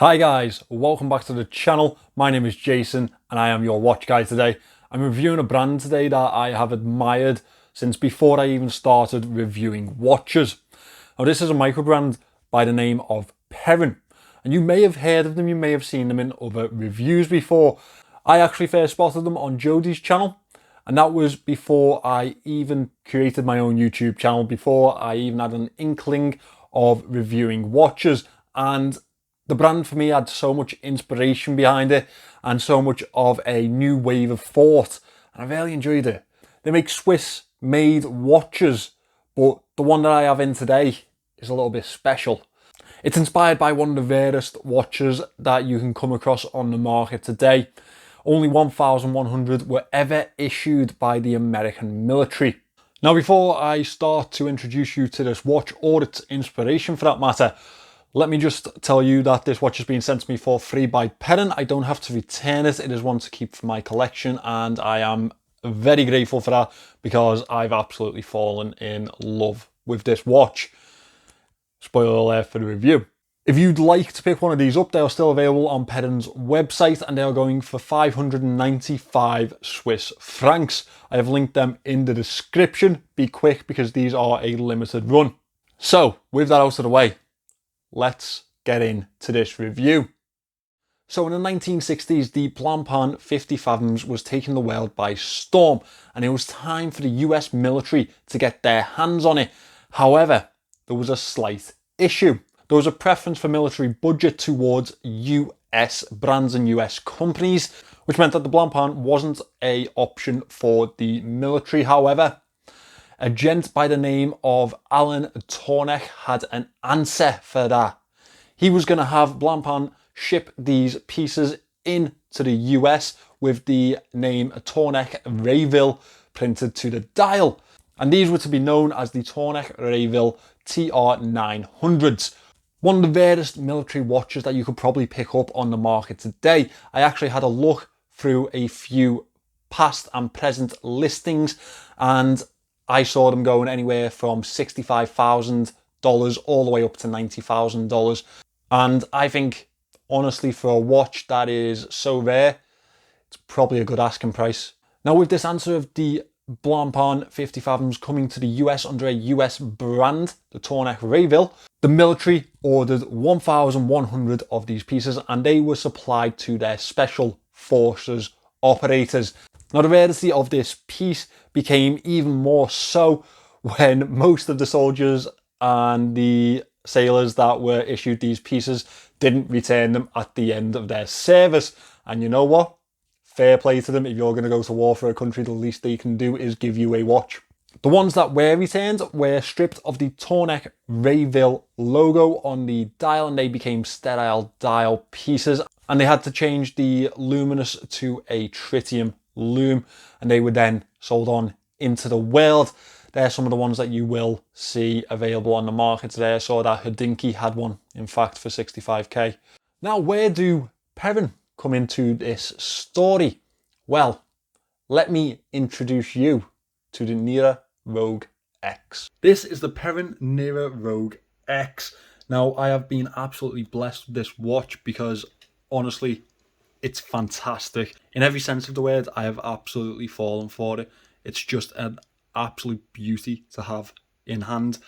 Hi guys, welcome back to the channel. My name is Jason and I am your watch guy today. I'm reviewing a brand today that I have admired since before I even started reviewing watches. Now this is a micro brand by the name of Peren, and you may have heard of them, you may have seen them in other reviews before. I actually first spotted them on Jodie's channel, and that was before I even created my own YouTube channel, before I even had an inkling of reviewing watches. And the brand for me had so much inspiration behind it and so much of a new wave of thought, and I really enjoyed it. They make Swiss made watches, but the one that I have in today is a little bit special. It's inspired by one of the rarest watches that you can come across on the market today. Only 1,100 were ever issued by the American military. Now before I start to introduce you to this watch, or its inspiration for that matter, let me just tell you that this watch has been sent to me for free by Peren. I don't have to return it. It is one to keep for my collection, and I am very grateful for that because I've absolutely fallen in love with this watch. Spoiler alert for the review. If you'd like to pick one of these up, they are still available on Peren's website and they are going for 595 Swiss francs. I have linked them in the description. Be quick because these are a limited run. So, with that out of the way, let's get into this review. So in the 1960s, the Blancpain 50 Fathoms was taking the world by storm, and it was time for the US military to get their hands on it. However, there was a slight issue. There was a preference for military budget towards US brands and US companies, which meant that the Blancpain wasn't an option for the military. However, a gent by the name of Alan Tornek had an answer for that. He was going to have Blancpain ship these pieces into the US with the name Tornek Rayville printed to the dial. And these were to be known as the Tornek Rayville TR900s. One of the rarest military watches that you could probably pick up on the market today. I actually had a look through a few past and present listings, and I saw them going anywhere from $65,000 all the way up to $90,000. And I think, honestly, for a watch that is so rare, it's probably a good asking price. Now, with this answer of the Blancpain 50 Fathoms coming to the US under a US brand, the Tornek Rayville, the military ordered 1,100 of these pieces and they were supplied to their special forces operators. Now, the rarity of this piece became even more so when most of the soldiers and the sailors that were issued these pieces didn't return them at the end of their service. And you know what? Fair play to them. If you're going to go to war for a country, the least they can do is give you a watch. The ones that were returned were stripped of the Tornek Rayville logo on the dial and they became sterile dial pieces, and they had to change the luminous to a tritium lume and they were then sold on into the world. They're some of the ones that you will see available on the market today. I saw that Hodinkee had one, in fact, for 65k. Now, where do Peren come into this story? Well, let me introduce you to the Nera Rogue X. This is the Peren Nera Rogue X. Now, I have been absolutely blessed with this watch because, honestly, it's fantastic. In every sense of the word, I have absolutely fallen for it. It's just an absolute beauty to have in hand.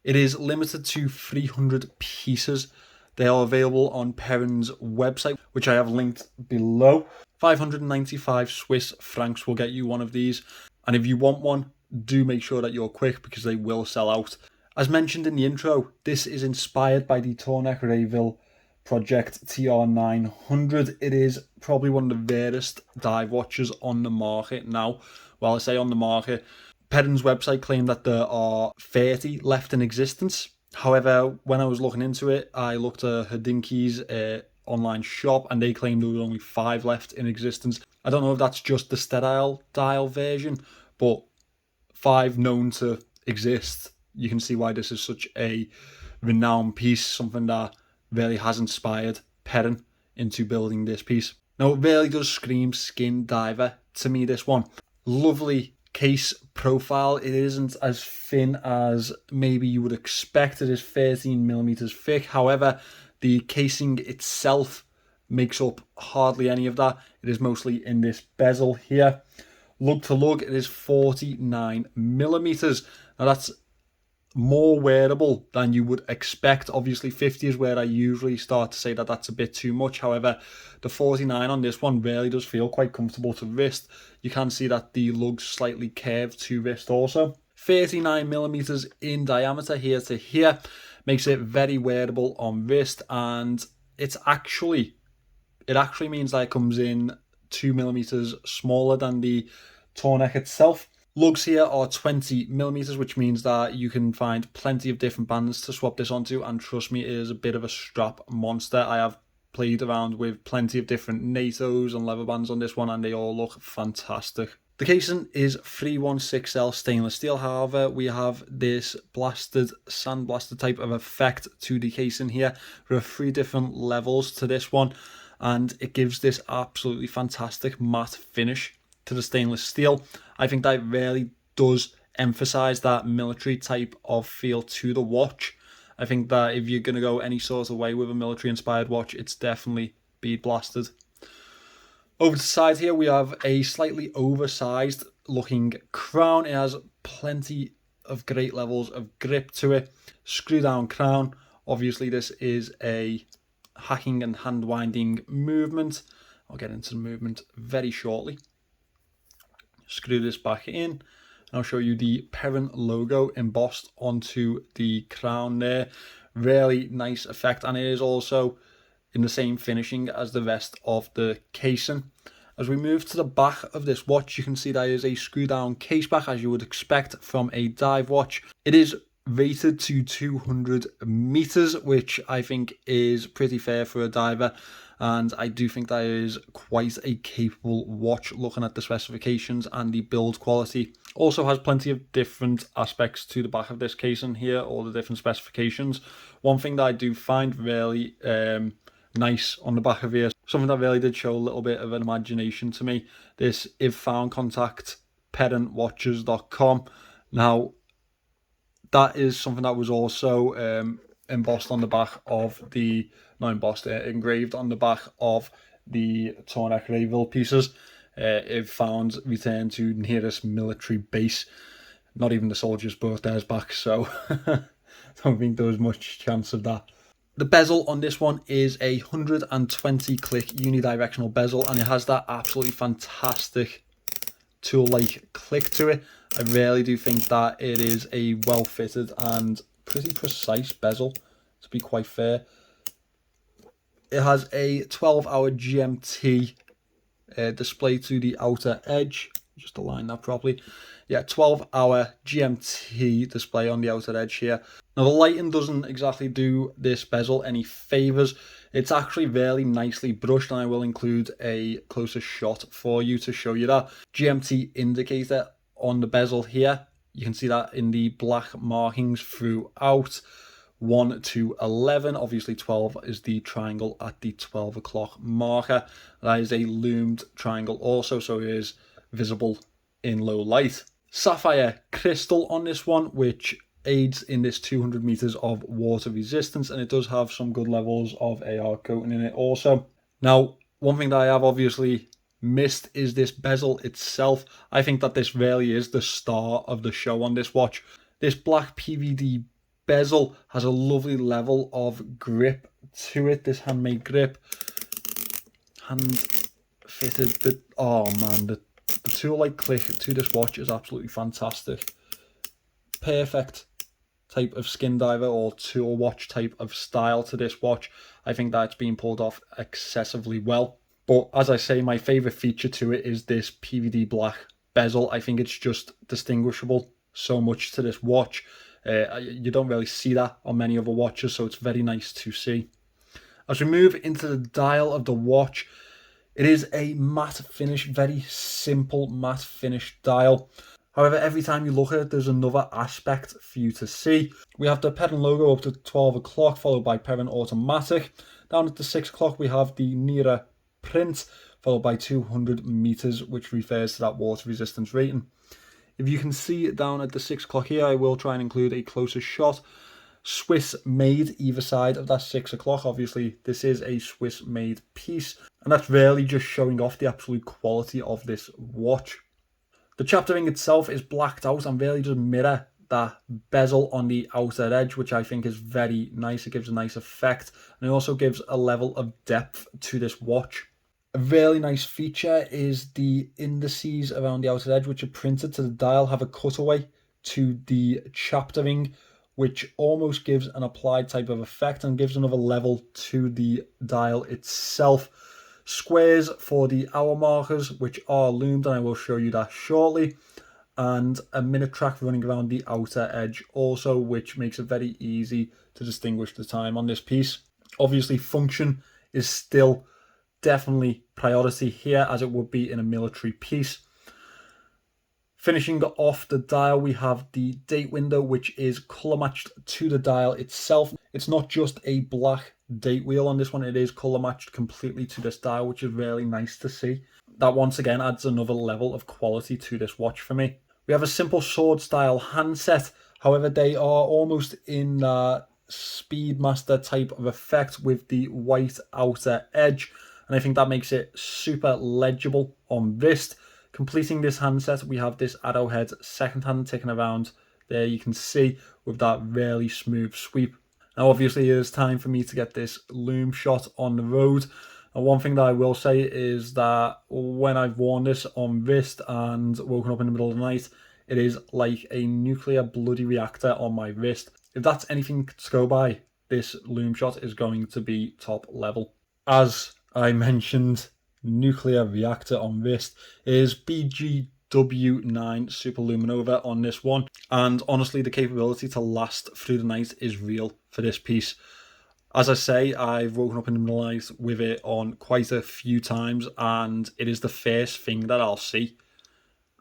It is limited to 300 pieces. They are available on Peren's website, which I have linked below. 595 Swiss francs will get you one of these. And if you want one, do make sure that you're quick because they will sell out. As mentioned in the intro, this is inspired by the Tornek Rayville Project TR900. It is probably one of the rarest dive watches on the market now. Well, I say on the market. Peren's website claimed that there are 30 left in existence. However, when I was looking into it, I looked at Hodinkee's online shop and they claimed there were only 5 left in existence. I don't know if that's just the sterile dial version, but 5 known to exist. You can see why this is such a renowned piece, something that really has inspired Peren into building this piece. Now, it really does scream skin diver to me, this one. Lovely case profile. It isn't as thin as maybe you would expect. It is 13 millimeters thick. However, The casing itself makes up hardly any of that. It is mostly in this bezel here. Lug to lug, it is 49mm. Now that's more wearable than you would expect. Obviously 50 is where I usually start to say that that's a bit too much. However, the 49 on this one really does feel quite comfortable to wrist. You can see that the lug's slightly curved to wrist also. 39mm in diameter here to here makes it very wearable on wrist, and it actually means that it comes in 2mm smaller than the toe neck itself. Lugs here are 20mm, which means that you can find plenty of different bands to swap this onto, and trust me, it is a bit of a strap monster. I have played around with plenty of different NATOs and leather bands on this one, and they all look fantastic. The casing is 316L stainless steel. However, we have this blasted, sandblasted type of effect to the casing here. There are 3 different levels to this one, and it gives this absolutely fantastic matte finish to the stainless steel. I think that really does emphasize that military type of feel to the watch. I think that if you're going to go any sort of way with a military inspired watch, it's definitely bead blasted. Over to the side here, we have a slightly oversized looking crown. It has plenty of great levels of grip to it. Screw down crown. Obviously this is a hacking and hand winding movement. I'll get into the movement very shortly. Screw this back in, and I'll show you the Peren logo embossed onto the crown there. Really nice effect, and it is also in the same finishing as the rest of the casing. As we move to the back of this watch, you can see there is a screw down case back, as you would expect from a dive watch. It is rated to 200 meters, which I think is pretty fair for a diver, and I do think that is quite a capable watch looking at the specifications and the build quality. Also has plenty of different aspects to the back of this casing here, all the different specifications. One thing that I do find really nice on the back of here, something that really did show a little bit of an imagination to me, this if found contact perenwatches.com. Now that is something that was also embossed on the back of the, not embossed, engraved on the back of the toe neck Rayville pieces. If found, return to nearest military base. Not even the soldiers brought theirs back, so don't think there was much chance of that. The bezel on this one is a 120 click unidirectional bezel, and it has that absolutely fantastic tool-like click to it. I really do think that it is a well fitted and pretty precise bezel, to be quite fair. It has a 12-hour GMT display to the outer edge. Just align that properly. Yeah, 12-hour GMT display on the outer edge here. Now the lighting doesn't exactly do this bezel any favours. It's actually really nicely brushed, and I will include a closer shot for you to show you that. GMT indicator on the bezel here. You can see that in the black markings throughout. 1 to 11. Obviously 12 is the triangle at the 12 o'clock marker. That is a loomed triangle also, so it is visible in low light. Sapphire crystal on this one, which aids in this 200 meters of water resistance, and it does have some good levels of AR coating in it also. Now, one thing that I have obviously missed is this bezel itself. I think that this really is the star of the show on this watch. This black PVD bezel has a lovely level of grip to it, this handmade grip. Hand fitted, oh man, the tool-like click to this watch is absolutely fantastic. Perfect type of skin diver or tool watch type of style to this watch. I think that's been pulled off excessively well. But as I say, my favourite feature to it is this PVD black bezel. I think it's just distinguishable so much to this watch. You don't really see that on many other watches, so it's very nice to see. As we move into the dial of the watch, it is a matte finish, very simple matte finish dial. However, every time you look at it, there's another aspect for you to see. We have the Peren logo up to 12 o'clock, followed by Peren Automatic. Down at the 6 o'clock, we have the Nera print, followed by 200 meters, which refers to that water resistance rating. If you can see down at the 6 o'clock here, I will try and include a closer shot. Swiss made either side of that 6 o'clock. Obviously, this is a Swiss made piece, and that's really just showing off the absolute quality of this watch. The chapter ring itself is blacked out and really does mirror that bezel on the outer edge, which I think is very nice. It gives a nice effect, and it also gives a level of depth to this watch. A really nice feature is the indices around the outer edge, which are printed to the dial, have a cutaway to the chapter ring, which almost gives an applied type of effect and gives another level to the dial itself. Squares for the hour markers, which are loomed, and I will show you that shortly, and a minute track running around the outer edge also, which makes it very easy to distinguish the time on this piece. Obviously, function is still definitely priority here, as it would be in a military piece. Finishing off the dial, we have the date window, which is color matched to the dial itself. It's not just a black date wheel on this one, it is color matched completely to this dial, which is really nice to see. That once again adds another level of quality to this watch for me. We have a simple sword style handset, however they are almost in Speedmaster type of effect with the white outer edge, and I think that makes it super legible on wrist. Completing this handset, we have this arrowhead second hand ticking around there, you can see, with that really smooth sweep. Now obviously it is time for me to get this loom shot on the road, and one thing that I will say is that when I've worn this on wrist and woken up in the middle of the night, it is like a nuclear bloody reactor on my wrist. If that's anything to go by, this loom shot is going to be top level. As I mentioned, nuclear reactor on wrist is BGW9 Super Luminova on this one, and honestly the capability to last through the night is real for this piece. As I say, I've woken up in the middle of the night with it on quite a few times, and it is the first thing that I'll see,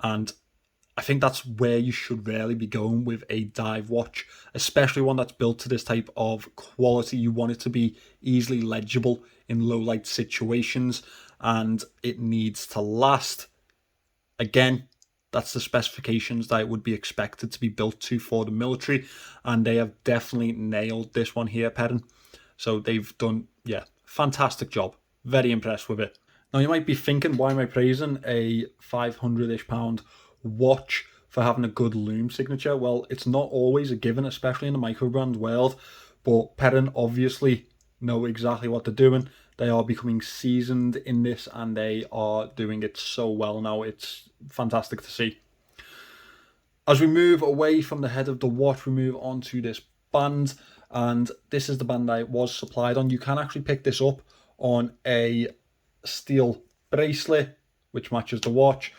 and I think that's where you should really be going with a dive watch, especially one that's built to this type of quality. You want it to be easily legible in low light situations, and it needs to last. Again, that's the specifications that it would be expected to be built to for the military, and they have definitely nailed this one here, Peren. So they've done, yeah, fantastic job. Very impressed with it. Now you might be thinking, why am I praising a 500-ish pound watch for having a good loom signature? Well, it's not always a given, especially in the microbrand world, but Peren obviously know exactly what they're doing. They are becoming seasoned in this, and they are doing it so well now. It's fantastic to see. As we move away from the head of the watch, we move on to this band, and this is the band I was supplied on. You can actually pick this up on a steel bracelet, which matches the watch,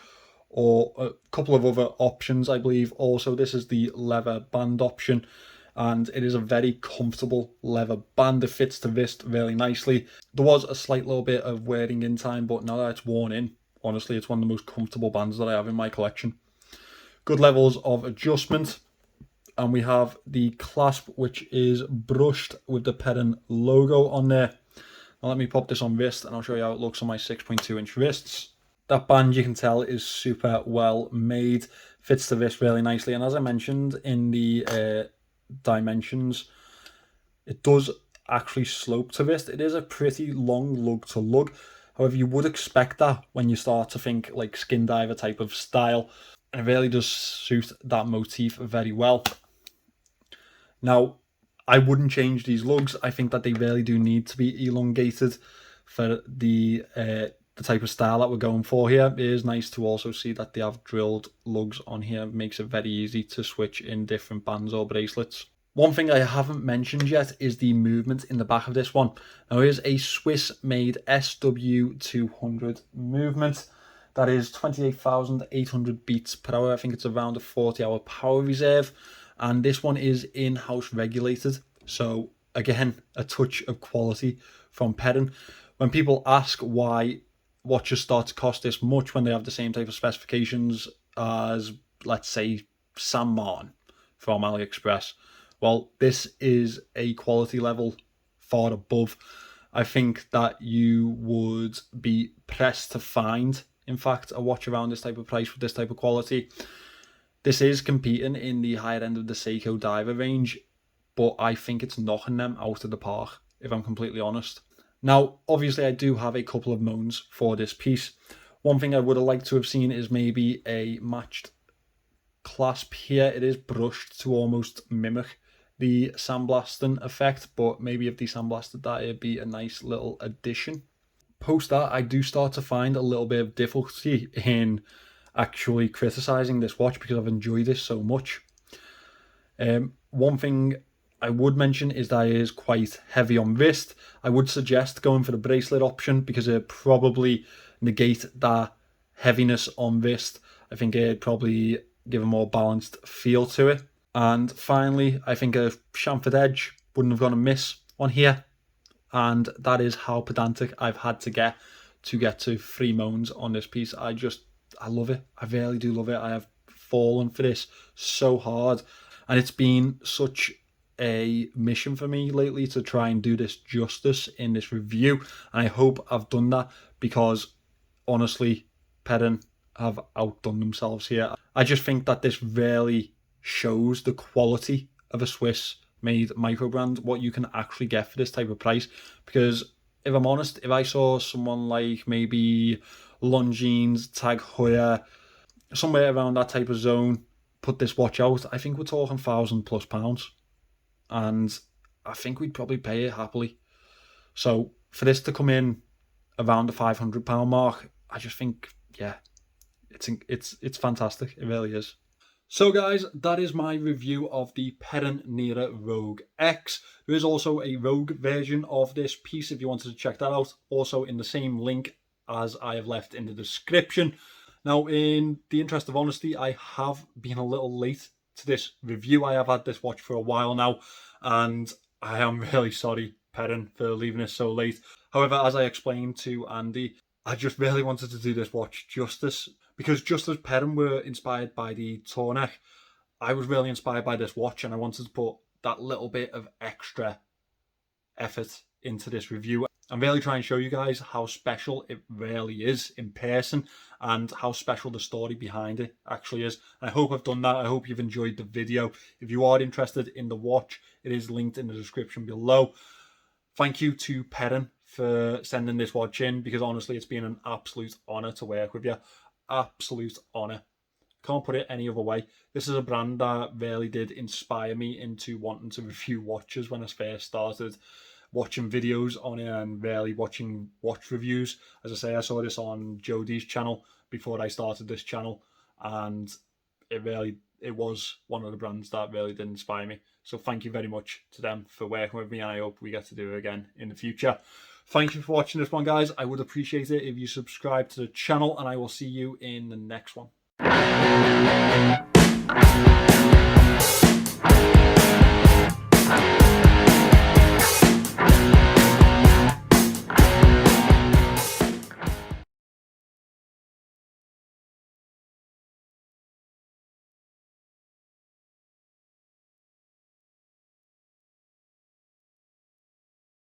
or a couple of other options, I believe. Also, this is the leather band option, and it is a very comfortable leather band. It fits the wrist really nicely. There was a slight little bit of wearing in time, but now that it's worn in, honestly, it's one of the most comfortable bands that I have in my collection. Good levels of adjustment, and we have the clasp, which is brushed with the Peren logo on there. Now let me pop this on wrist, and I'll show you how it looks on my 6.2 inch wrists. That band, you can tell, is super well made, fits the wrist really nicely, and as I mentioned in the dimensions, it does actually slope to wrist. It is a pretty long lug to lug. However, you would expect that when you start to think like skin diver type of style, and it really does suit that motif very well. Now, I wouldn't change these lugs. I think that they really do need to be elongated for the type of style that we're going for here. It is nice to also see that they have drilled lugs on here. It makes it very easy to switch in different bands or bracelets. One thing I haven't mentioned yet is the movement in the back of this one. Now, it is a Swiss-made SW200 movement. That is 28,800 beats per hour. I think it's around a 40-hour power reserve. And this one is in-house regulated. So, again, a touch of quality from Peren. When people ask why watches start to cost this much when they have the same type of specifications as, let's say, San Martin from Aliexpress, well, this is a quality level far above. I think that you would be pressed to find, in fact, a watch around this type of price with this type of quality. This is competing in the higher end of the Seiko diver range. but I think it's knocking them out of the park, if I'm completely honest. Now, obviously, I do have a couple of moans for this piece. One thing I would have liked to have seen is maybe a matched clasp here. It is brushed to almost mimic the sandblasting effect, but maybe if they sandblasted that, it'd be a nice little addition. Post that, I do start to find a little bit of difficulty in actually criticizing this watch because I've enjoyed this so much. One thing I would mention is that it is quite heavy on wrist. I would suggest going for the bracelet option because it probably negate that heaviness on wrist. I think it'd probably give a more balanced feel to it. And finally, I think a chamfered edge wouldn't have gone amiss on here. And that is how pedantic I've had to get to 3 moans on this piece. I love it. I really do love it. I have fallen for this so hard. And it's been such a mission for me lately to try and do this justice in this review. And I hope I've done that because, honestly, Peren have outdone themselves here. I just think that this really shows the quality of a Swiss-made microbrand, what you can actually get for this type of price. Because if I'm honest, if I saw someone like maybe Longines, Tag Heuer, somewhere around that type of zone, put this watch out, I think we're talking £1,000+. And I think we'd probably pay it happily. So for this to come in around the £500 mark, I just think, yeah, it's fantastic. It really is. So guys, that is my review of the Peren Nera Rogue X. There is also a Rogue version of this piece if you wanted to check that out. Also in the same link as I have left in the description. Now, in the interest of honesty, I have been a little late to this review. I have had this watch for a while now, and I am really sorry, Peren, for leaving it so late. However, as I explained to Andy, I just really wanted to do this watch justice, because just as Peren were inspired by the Tornek, I was really inspired by this watch, and I wanted to put that little bit of extra effort into this review. I'm really trying to show you guys how special it really is in person and how special the story behind it actually is. I hope I've done that. I hope you've enjoyed the video. If you are interested in the watch, it is linked in the description below. Thank you to Peren for sending this watch in, because honestly, it's been an absolute honour to work with you. Absolute honour. Can't put it any other way. This is a brand that really did inspire me into wanting to review watches when I first started watching videos on it and really watching watch reviews. As I say, I saw this on Jodie's channel before I started this channel, and it was one of the brands that really did inspire me. So thank you very much to them for working with me, and I hope we get to do it again in the future. Thank you for watching this one, guys. I would appreciate it if you subscribe to the channel, and I will see you in the next one.